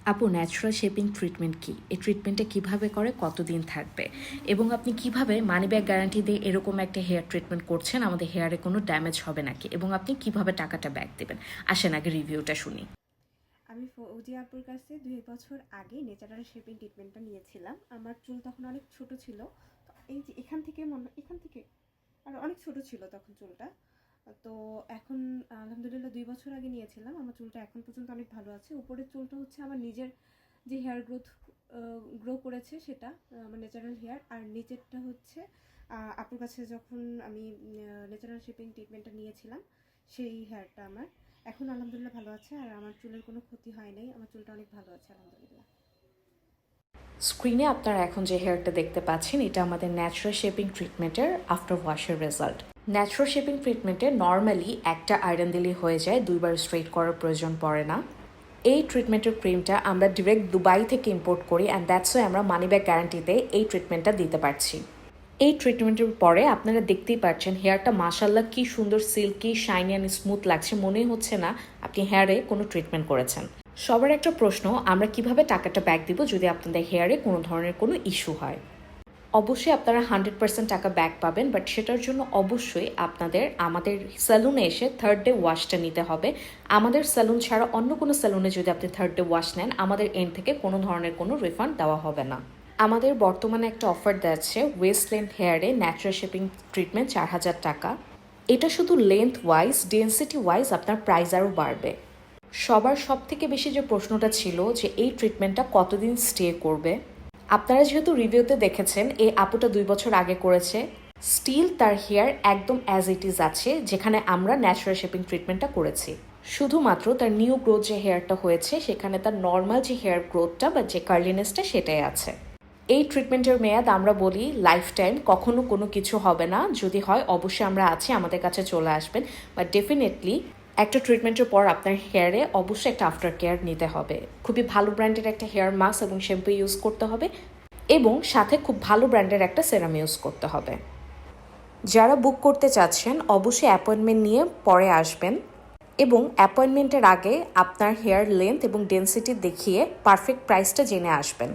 আপু, natural shaping treatment কি? এই ট্রিটমেন্টটা কিভাবে করে, কতদিন থাকবে, এবং আপনি কিভাবে মানি ব্যাক গ্যারান্টি দিয়ে এরকম একটা হেয়ার ট্রিটমেন্ট করছেন, আমাদের হেয়ারে কোনো ড্যামেজ হবে নাকি, এবং আপনি কিভাবে টাকাটা ব্যাক দেবেন? আসেন আগে রিভিউটা শুনি। আমি ফৌজি আপুর কাছে 2 বছর আগে ন্যাচারাল শেপিং ট্রিটমেন্টটা নিয়েছিলাম। আমার চুল তখন অনেক ছোট ছিল। তো এই যে এখান থেকে আর অনেক ছোট ছিল তখন চুলটা। তো এখন আলহামদুলিল্লাহ 2 বছর আগে নিয়েছিলাম। আমার চুলটা এখন পর্যন্ত অনেক ভালো আছে। উপরের চুলটা হচ্ছে আমার নিজের যে হেয়ার গ্রো করেছে সেটা, আমার ন্যাচারাল হেয়ার। আর নিচেরটা হচ্ছে আপুর কাছে যখন আমি ন্যাচারাল শেপিং ট্রিটমেন্টটা নিয়েছিলাম সেই হেয়ারটা আমার এখন আলহামদুলিল্লাহ ভালো আছে। আর আমার চুলের কোনো ক্ষতি হয় নাই, আমার চুলটা অনেক ভালো আছে আলহামদুলিল্লাহ। স্ক্রিনে আপনারা এখন যে হেয়ারটা দেখতে পাচ্ছেন, এটা আমাদের ন্যাচারাল শেপিং ট্রিটমেন্টের আফটার ওয়াশের রেজাল্ট। ন্যাচারাল শেপিং ট্রিটমেন্টে নর্মালি একটা আয়রন দিলেই হয়ে যায়, দুইবার স্ট্রেট করার প্রয়োজন পড়ে না। এই ট্রিটমেন্টের ক্রিমটা আমরা ডিরেক্ট দুবাই থেকে ইম্পোর্ট করি, অ্যান্ড দ্যাটস ওয়াই আমরা মানি ব্যাক গ্যারান্টিতে এই ট্রিটমেন্টটা দিতে পারছি। এই ট্রিটমেন্টের পরে আপনারা দেখতেই পাচ্ছেন হেয়ারটা মাশাল্লাহ কি সুন্দর সিল্কি, শাইনি অ্যান্ড স্মুথ লাগছে, মনেই হচ্ছে না আপনি হেয়ারে কোনো ট্রিটমেন্ট করেছেন। সবার একটা প্রশ্ন, আমরা কিভাবে টাকাটা ব্যাক দিব যদি আপনাদের হেয়ারে কোনো ধরনের কোনো ইস্যু হয়? অবশ্যই আপনারা 100% টাকা ব্যাক পাবেন, বাট সেটার জন্য অবশ্যই আপনাদের আমাদের স্যালুনে এসে থার্ড ডে ওয়াশটা নিতে হবে। আমাদের স্যালুন ছাড়া অন্য কোনো স্যালুনে যদি আপনি থার্ড ডে ওয়াশ নেন, আমাদের এন্ড থেকে কোনো ধরনের কোনো রিফান্ড দেওয়া হবে না। আমাদের বর্তমানে একটা অফার দেওয়াচ্ছে ওয়েস্ট লেন্থ হেয়ারে ন্যাচারাল শেপিং ট্রিটমেন্ট 4000 টাকা। এটা শুধু লেন্থ ওয়াইজ, ডেন্সিটি ওয়াইজ আপনার প্রাইস আরও বাড়বে। সবার সব থেকে বেশি যে প্রশ্নটা ছিল যে এই ট্রিটমেন্টটা কতদিন স্টে করবে। আপনারা যেহেতু রিভিউতে দেখেছেন এই আপুটা 2 বছর আগে করেছে, স্টিল তার হেয়ার একদম অ্যাজ ইট ইজ আছে যেখানে আমরা ন্যাচারাল শেপিং ট্রিটমেন্টটা করেছি। শুধুমাত্র তার নিউ গ্রোথ যে হেয়ারটা হয়েছে সেখানে তার নর্মাল যে হেয়ার গ্রোথটা বা যে কার্লিনেসটা সেটাই আছে। এই ট্রিটমেন্টের মেয়াদ আমরা বলি লাইফ টাইম, কখনো কোনো কিছু হবে না। যদি হয় অবশ্যই আমরা আছি, আমাদের কাছে চলে আসবেন। বাট ডেফিনেটলি একটা ট্রিটমেন্টের পর আপনার হেয়ারে অবশ্যই একটা আফটার কেয়ার নিতে হবে। খুবই ভালো ব্র্যান্ডের একটা হেয়ার মাস্ক এবং শ্যাম্পু ইউজ করতে হবে, এবং সাথে খুব ভালো ব্র্যান্ডের একটা সেরাম ইউজ করতে হবে। যারা বুক করতে চাচ্ছেন অবশ্যই অ্যাপয়েন্টমেন্ট নিয়ে পরে আসবেন, এবং অ্যাপয়েন্টমেন্টের আগে আপনার হেয়ার লেন্থ এবং ডেন্সিটি দেখিয়ে পারফেক্ট প্রাইসটা জেনে আসবেন।